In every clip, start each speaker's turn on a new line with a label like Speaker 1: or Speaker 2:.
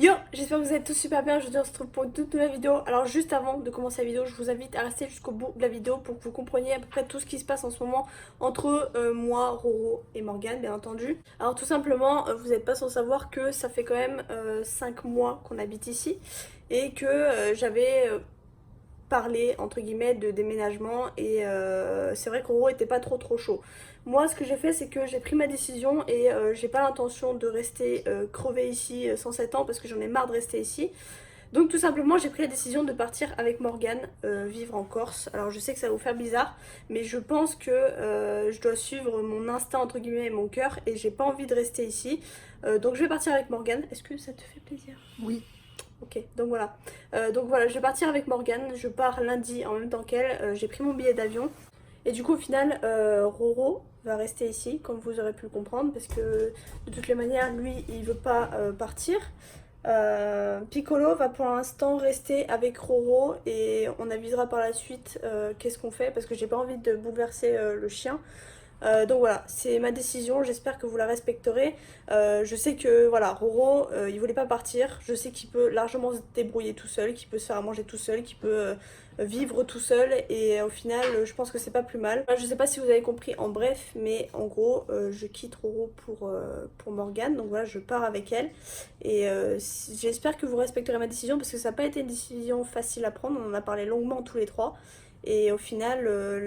Speaker 1: Yo, j'espère que vous êtes tous super bien, aujourd'hui on se retrouve pour une toute nouvelle vidéo. Alors juste avant de commencer la vidéo, je vous invite à rester jusqu'au bout de la vidéo pour que vous compreniez à peu près tout ce qui se passe en ce moment entre moi, Roro et Morgane bien entendu. Alors tout simplement, vous n'êtes pas sans savoir que ça fait quand même 5 mois qu'on habite ici et que j'avais parler entre guillemets de déménagement et c'est vrai que Roro était pas trop chaud. Moi ce que j'ai fait c'est que j'ai pris ma décision et j'ai pas l'intention de rester crever ici sans 7 ans parce que j'en ai marre de rester ici. Donc tout simplement j'ai pris la décision de partir avec Morgane vivre en Corse. Alors je sais que ça va vous faire bizarre mais je pense que je dois suivre mon instinct entre guillemets et mon cœur et j'ai pas envie de rester ici. Donc je vais partir avec Morgane. Est-ce que ça te fait plaisir?
Speaker 2: Oui.
Speaker 1: Ok, donc voilà, je vais partir avec Morgane, je pars lundi en même temps qu'elle, j'ai pris mon billet d'avion. Et du coup au final, Roro va rester ici, comme vous aurez pu le comprendre, parce que de toutes les manières, lui, il veut pas partir. Piccolo va pour l'instant rester avec Roro et on avisera par la suite qu'est-ce qu'on fait, parce que j'ai pas envie de bouleverser le chien. Donc voilà, c'est ma décision, j'espère que vous la respecterez. Je sais que voilà, Roro, il voulait pas partir. Je sais qu'il peut largement se débrouiller tout seul, qu'il peut se faire à manger tout seul, qu'il peut vivre tout seul. Et au final, je pense que c'est pas plus mal. Je sais pas si vous avez compris en bref, mais en gros, je quitte Roro pour Morgane. Donc voilà, je pars avec elle. Et j'espère que vous respecterez ma décision parce que ça n'a pas été une décision facile à prendre. On en a parlé longuement tous les trois. Et au final,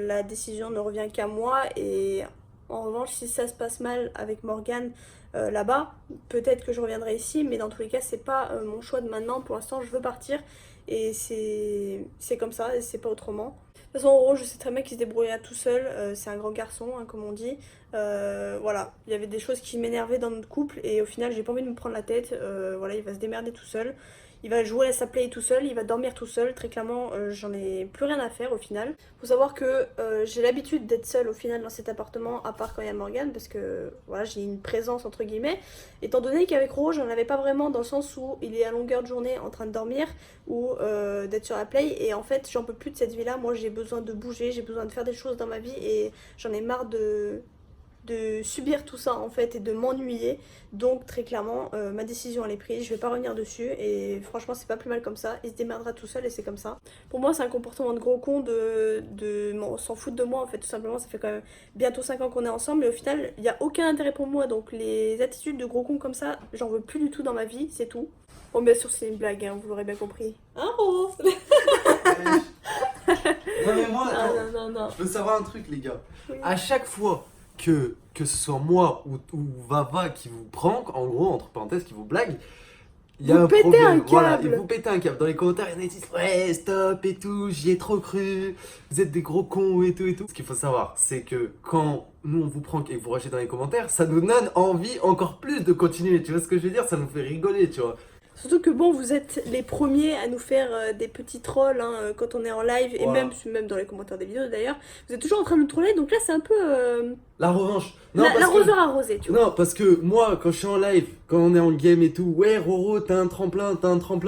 Speaker 1: la décision ne revient qu'à moi. Et en revanche, si ça se passe mal avec Morgane là-bas, peut-être que je reviendrai ici. Mais dans tous les cas, c'est pas mon choix de maintenant. Pour l'instant, je veux partir. Et c'est comme ça, et c'est pas autrement. De toute façon, en gros, je sais très bien qu'il se débrouillera tout seul. C'est un grand garçon, hein, comme on dit. Voilà, il y avait des choses qui m'énervaient dans notre couple. Et au final, j'ai pas envie de me prendre la tête. Voilà, il va se démerder tout seul. Il va jouer à sa play tout seul, il va dormir tout seul, très clairement j'en ai plus rien à faire au final. Faut savoir que j'ai l'habitude d'être seule au final dans cet appartement, à part quand il y a Morgane, parce que voilà, j'ai une présence entre guillemets. Étant donné qu'avec Rose j'en avais pas vraiment dans le sens où il est à longueur de journée en train de dormir ou d'être sur la play et en fait j'en peux plus de cette vie là, moi j'ai besoin de bouger, j'ai besoin de faire des choses dans ma vie et j'en ai marre de subir tout ça en fait et de m'ennuyer. Donc très clairement ma décision elle est prise, je vais pas revenir dessus et franchement c'est pas plus mal comme ça, il se démerdera tout seul et c'est comme ça. Pour moi c'est un comportement de gros con de s'en foutre de moi en fait, tout simplement. Ça fait quand même bientôt 5 ans qu'on est ensemble et au final il n'y a aucun intérêt pour moi, donc les attitudes de gros con comme ça j'en veux plus du tout dans ma vie, c'est tout. Bon bien sûr c'est une blague hein, vous l'aurez bien compris. Hein Rose?
Speaker 3: Non mais moi,
Speaker 1: Non.
Speaker 3: je veux savoir un truc les gars.
Speaker 1: Oui.
Speaker 3: À chaque fois que ce soit moi ou Vava qui vous prank, en gros, entre parenthèses, qui vous blague, il y a
Speaker 1: Vous
Speaker 3: un
Speaker 1: pétez
Speaker 3: problème.
Speaker 1: un
Speaker 3: Voilà,
Speaker 1: câble.
Speaker 3: et vous pétez un câble. Dans les commentaires, il y en a qui disent ouais, stop et tout, j'y ai trop cru, vous êtes des gros cons et tout et tout. Ce qu'il faut savoir, c'est que quand nous on vous prank et que vous rachetez dans les commentaires, ça nous donne envie encore plus de continuer. Tu vois ce que je veux dire? Ça nous fait rigoler, tu vois.
Speaker 1: Surtout que bon, vous êtes les premiers à nous faire des petits trolls hein, quand on est en live et
Speaker 3: Voilà.
Speaker 1: même dans les commentaires des vidéos d'ailleurs. Vous êtes toujours en train de nous troller, donc là c'est un peu
Speaker 3: La revanche. Non, parce que...
Speaker 1: l'arroseur arrosé, tu vois.
Speaker 3: Non, parce que moi, quand je suis en live, quand on est en game et tout, ouais, Roro, t'as un tremplin,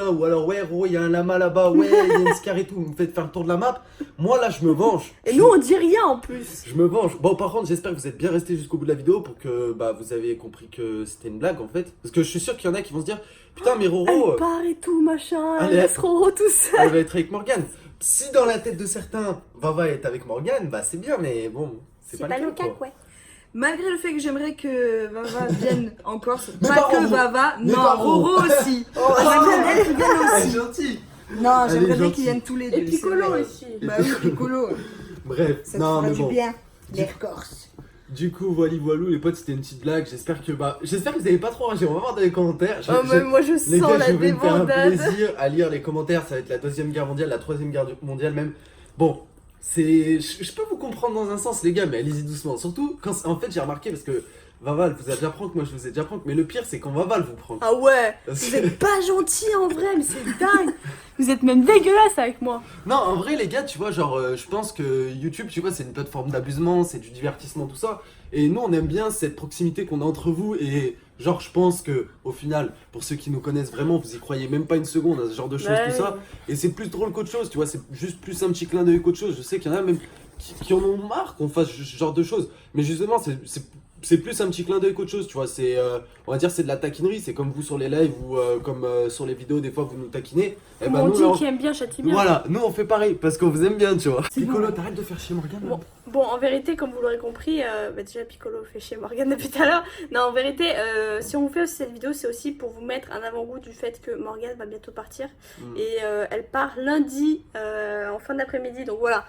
Speaker 3: ou alors, ouais, Roro, il y a un lama là-bas, ouais, il y a une scar et tout, vous me faites faire le tour de la map. Moi, là, je me venge.
Speaker 1: Et nous on dit rien en plus.
Speaker 3: Je me venge. Bon, par contre, j'espère que vous êtes bien restés jusqu'au bout de la vidéo pour que bah, vous avez compris que c'était une blague en fait. Parce que je suis sûr qu'il y en a qui vont se dire putain, mais Roro,
Speaker 1: Elle part et tout machin, elle
Speaker 3: allez,
Speaker 1: laisse Roro tout seul.
Speaker 3: elle va être avec Morgane. Si dans la tête de certains, Vava est avec Morgane, bah c'est bien, mais bon, c'est pas le cas. Quoi.
Speaker 1: ouais.
Speaker 2: Malgré le fait que j'aimerais que Vava vienne en Corse,
Speaker 3: Mais
Speaker 2: pas
Speaker 3: pas
Speaker 2: que
Speaker 3: Roro.
Speaker 2: Vava,
Speaker 3: Mais
Speaker 2: non,
Speaker 3: pas Roro.
Speaker 2: Roro aussi.
Speaker 3: Oh,
Speaker 2: J'aimerais bien qu'ils viennent
Speaker 3: elle est
Speaker 2: aussi.
Speaker 3: gentille.
Speaker 2: Non,
Speaker 3: Elle est
Speaker 2: j'aimerais bien
Speaker 3: gentille.
Speaker 2: qu'ils viennent tous les deux.
Speaker 1: Et Piccolo
Speaker 2: c'est vrai.
Speaker 1: aussi.
Speaker 2: Bah oui, Piccolo.
Speaker 3: Bref,
Speaker 2: Ça te
Speaker 3: non,
Speaker 2: fera
Speaker 3: mais
Speaker 2: du
Speaker 3: bon.
Speaker 2: bien.
Speaker 3: Du-
Speaker 2: L'air corse.
Speaker 3: Du coup, voilou, les potes, c'était une petite blague. J'espère que vous avez pas trop ragé. On va voir dans les commentaires.
Speaker 1: Moi je
Speaker 3: Les
Speaker 1: sens
Speaker 3: gars,
Speaker 1: la
Speaker 3: je vais me faire un
Speaker 1: débandade.
Speaker 3: plaisir à lire les commentaires. Ça va être la deuxième guerre mondiale, la troisième guerre mondiale même. Bon, je peux vous comprendre dans un sens, les gars, mais allez-y doucement. Surtout quand, en fait, j'ai remarqué parce que Vava, elle vous a déjà prank, moi je vous ai déjà prank. Mais le pire, c'est quand Vava, elle vous prank.
Speaker 1: Ah ouais,
Speaker 3: Parce
Speaker 1: vous
Speaker 3: que-
Speaker 1: êtes pas gentils en vrai, mais c'est dingue. Vous êtes même dégueulasse avec moi.
Speaker 3: Non, en vrai, les gars, tu vois, genre, je pense que YouTube, tu vois, c'est une plateforme d'abusement, c'est du divertissement, tout ça. Et nous, on aime bien cette proximité qu'on a entre vous. Et genre, je pense que, au final, pour ceux qui nous connaissent vraiment, vous y croyez même pas une seconde à ce genre de choses,
Speaker 1: Ouais,
Speaker 3: tout ça. Et c'est plus drôle qu'autre chose, tu vois, c'est juste plus un petit clin d'œil qu'autre chose. Je sais qu'il y en a même qui en ont marre qu'on fasse ce genre de choses. Mais justement, c'est plus un petit clin d'œil qu'autre chose, tu vois. C'est, on va dire, c'est de la taquinerie. C'est comme vous sur les lives ou comme sur les vidéos, des fois vous nous taquinez. Et
Speaker 1: Comme on
Speaker 3: nous,
Speaker 1: dit,
Speaker 3: là,
Speaker 1: qui aime bien châtie bien.
Speaker 3: voilà, nous on fait pareil parce qu'on vous aime bien, tu vois.
Speaker 1: C'est
Speaker 3: Piccolo,
Speaker 1: bon.
Speaker 3: t'arrêtes de faire chier Morgane.
Speaker 1: Bon, en vérité, comme vous l'aurez compris, déjà Piccolo fait chez Morgane depuis tout à l'heure. Non, en vérité, si on vous fait aussi cette vidéo, c'est aussi pour vous mettre un avant-goût du fait que Morgane va bientôt partir. Et elle part lundi en fin d'après-midi. Donc voilà,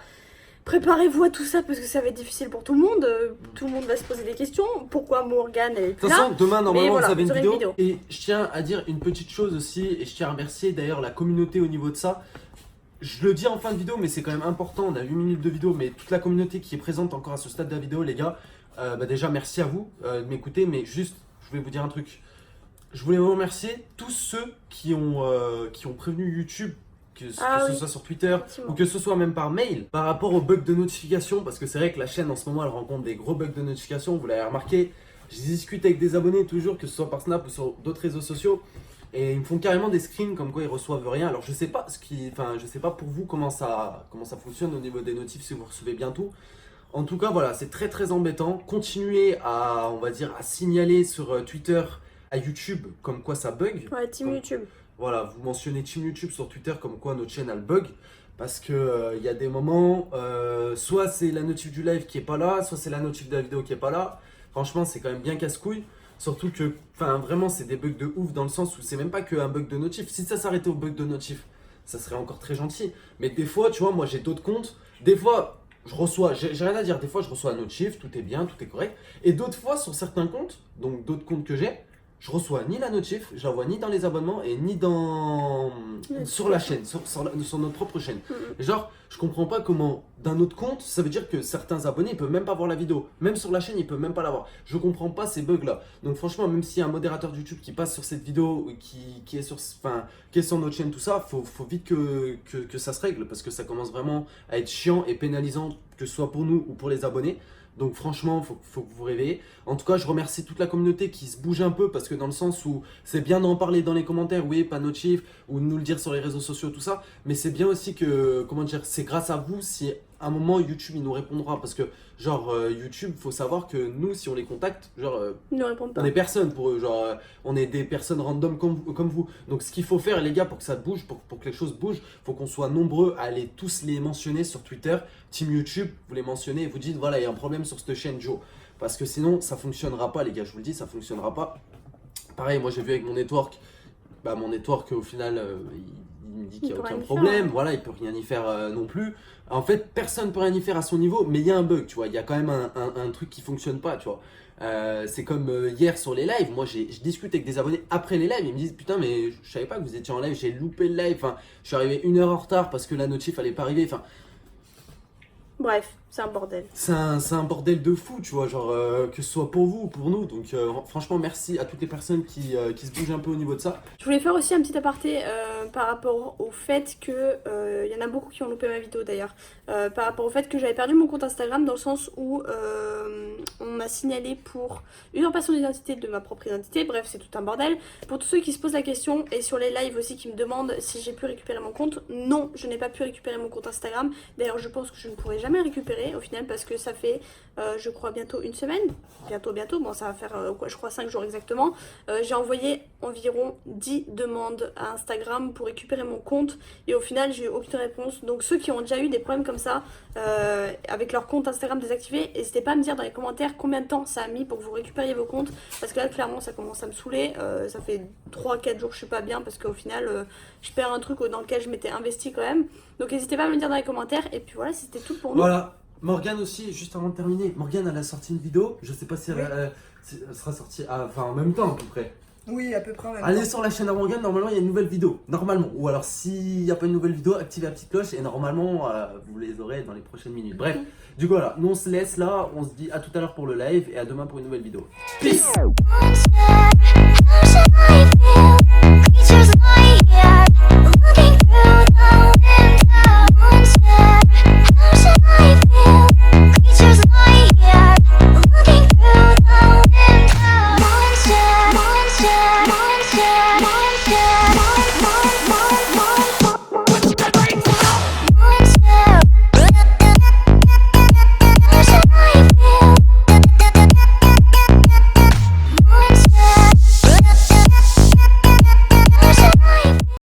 Speaker 1: préparez-vous à tout ça parce que ça va être difficile pour tout le monde. Tout le monde va se poser des questions. Pourquoi Morgane elle est
Speaker 3: De
Speaker 1: plus
Speaker 3: toute
Speaker 1: là?
Speaker 3: façon, demain, normalement,
Speaker 1: voilà,
Speaker 3: vous avez
Speaker 1: vous
Speaker 3: une
Speaker 1: aurez une
Speaker 3: vidéo.
Speaker 1: vidéo.
Speaker 3: Et je tiens à dire une petite chose aussi, et je tiens à remercier d'ailleurs la communauté au niveau de ça. Je le dis en fin de vidéo, mais c'est quand même important. On a 8 minutes de vidéo, mais toute la communauté qui est présente encore à ce stade de la vidéo, les gars, déjà merci à vous de m'écouter. Mais juste, je voulais vous dire un truc. Je voulais vous remercier tous ceux qui ont prévenu YouTube, que ce soit sur Twitter
Speaker 1: Effectivement.
Speaker 3: ou que ce soit même par mail, par rapport aux bugs de notification. Parce que c'est vrai que la chaîne en ce moment, elle rencontre des gros bugs de notification. Vous l'avez remarqué. Je discute avec des abonnés toujours, que ce soit par Snap ou sur d'autres réseaux sociaux. Et ils me font carrément des screens comme quoi ils reçoivent rien. Alors je sais pas je sais pas pour vous comment ça fonctionne au niveau des notifs si vous recevez bien tout. En tout cas voilà, c'est très très embêtant. Continuez à, on va dire, à signaler sur Twitter à YouTube comme quoi ça bug.
Speaker 1: Ouais, Team
Speaker 3: Comme-
Speaker 1: YouTube.
Speaker 3: Voilà, vous mentionnez Team YouTube sur Twitter comme quoi notre chaîne a le bug. Parce que il y a des moments, soit c'est la notif du live qui est pas là, soit c'est la notif de la vidéo qui est pas là. Franchement, c'est quand même bien casse-couille. Surtout que, enfin, vraiment, c'est des bugs de ouf dans le sens où c'est même pas qu'un bug de notif. Si ça s'arrêtait au bug de notif, ça serait encore très gentil. Mais des fois, tu vois, moi j'ai d'autres comptes. Des fois, je reçois, j'ai rien à dire. Des fois, je reçois un notif, tout est bien, tout est correct. Et d'autres fois, sur certains comptes, donc d'autres comptes que j'ai, je reçois ni la notif, je la vois ni dans les abonnements et ni dans sur la chaîne, sur notre propre chaîne. Genre, je comprends pas comment d'un autre compte, ça veut dire que certains abonnés ils peuvent même pas voir la vidéo, même sur la chaîne ils peuvent même pas la voir. Je comprends pas ces bugs là. Donc franchement, même s'il y a un modérateur de YouTube qui passe sur cette vidéo, qui est sur, enfin, qui est sur notre chaîne, tout ça, faut vite que ça se règle parce que ça commence vraiment à être chiant et pénalisant, que ce soit pour nous ou pour les abonnés. Donc franchement, faut que vous vous réveillez. En tout cas, je remercie toute la communauté qui se bouge un peu parce que dans le sens où c'est bien d'en parler dans les commentaires, oui, pas notre chiffre, ou de nous le dire sur les réseaux sociaux, tout ça. Mais c'est bien aussi que, comment dire, c'est grâce à vous si à un moment YouTube il nous répondra. Parce que genre YouTube, faut savoir que nous, si on les contacte, genre
Speaker 1: Ils ne répondent pas.
Speaker 3: on est personne pour eux, genre on est des personnes random comme vous. Donc ce qu'il faut faire les gars pour que ça bouge, pour que les choses bougent, faut qu'on soit nombreux à aller tous les mentionner sur Twitter, Team YouTube, vous les mentionnez et vous dites voilà il y a un problème sur cette chaîne Joe. Parce que sinon ça fonctionnera pas les gars, je vous le dis, ça fonctionnera pas. Pareil, moi j'ai vu avec mon network, bah mon network au final il me dit qu'il n'y a aucun problème, voilà, il peut rien y faire non plus. En fait, personne peut rien y faire à son niveau, mais il y a un bug, tu vois, il y a quand même un truc qui fonctionne pas, tu vois. C'est comme hier sur les lives, moi je discute avec des abonnés après les lives, ils me disent putain mais je savais pas que vous étiez en live, j'ai loupé le live, enfin je suis arrivé 1 heure en retard parce que la notif allait pas arriver, enfin
Speaker 1: Bref, c'est un bordel.
Speaker 3: c'est un bordel de fou, tu vois, genre que ce soit pour vous ou pour nous, donc franchement merci à toutes les personnes qui se bougent un peu au niveau de ça.
Speaker 1: Je voulais faire aussi un petit aparté par rapport au fait que, il y en a beaucoup qui ont loupé ma vidéo d'ailleurs, par rapport au fait que j'avais perdu mon compte Instagram dans le sens où on m'a signalé pour usurpation d'identité de ma propre identité, bref c'est tout un bordel. Pour tous ceux qui se posent la question et sur les lives aussi qui me demandent si j'ai pu récupérer mon compte, non je n'ai pas pu récupérer mon compte Instagram, d'ailleurs je pense que je ne pourrai jamais récupérer au final parce que ça fait je crois bientôt une semaine, bientôt, bon ça va faire quoi, je crois 5 jours exactement, j'ai envoyé environ 10 demandes à Instagram pour récupérer mon compte et au final j'ai eu aucune réponse. Donc ceux qui ont déjà eu des problèmes comme ça avec leur compte Instagram désactivé, n'hésitez pas à me dire dans les commentaires combien de temps ça a mis pour que vous récupériez vos comptes parce que là clairement ça commence à me saouler, ça fait 3-4 jours que je suis pas bien parce qu'au final je perds un truc dans lequel je m'étais investi quand même. Donc n'hésitez pas à me le dire dans les commentaires et puis voilà c'était tout pour nous.
Speaker 3: Voilà, Morgane aussi, juste avant de terminer, Morgane elle a sorti une vidéo, je sais pas si elle sera sortie en même temps à peu près.
Speaker 2: Oui, à peu près en même temps.
Speaker 3: Allez sur la chaîne à Morgane, normalement il y a une nouvelle vidéo, normalement. Ou alors s'il n'y a pas une nouvelle vidéo, activez la petite cloche et normalement vous les aurez dans les prochaines minutes. Bref, du coup voilà, nous on se laisse là, on se dit à tout à l'heure pour le live et à demain pour une nouvelle vidéo. Peace.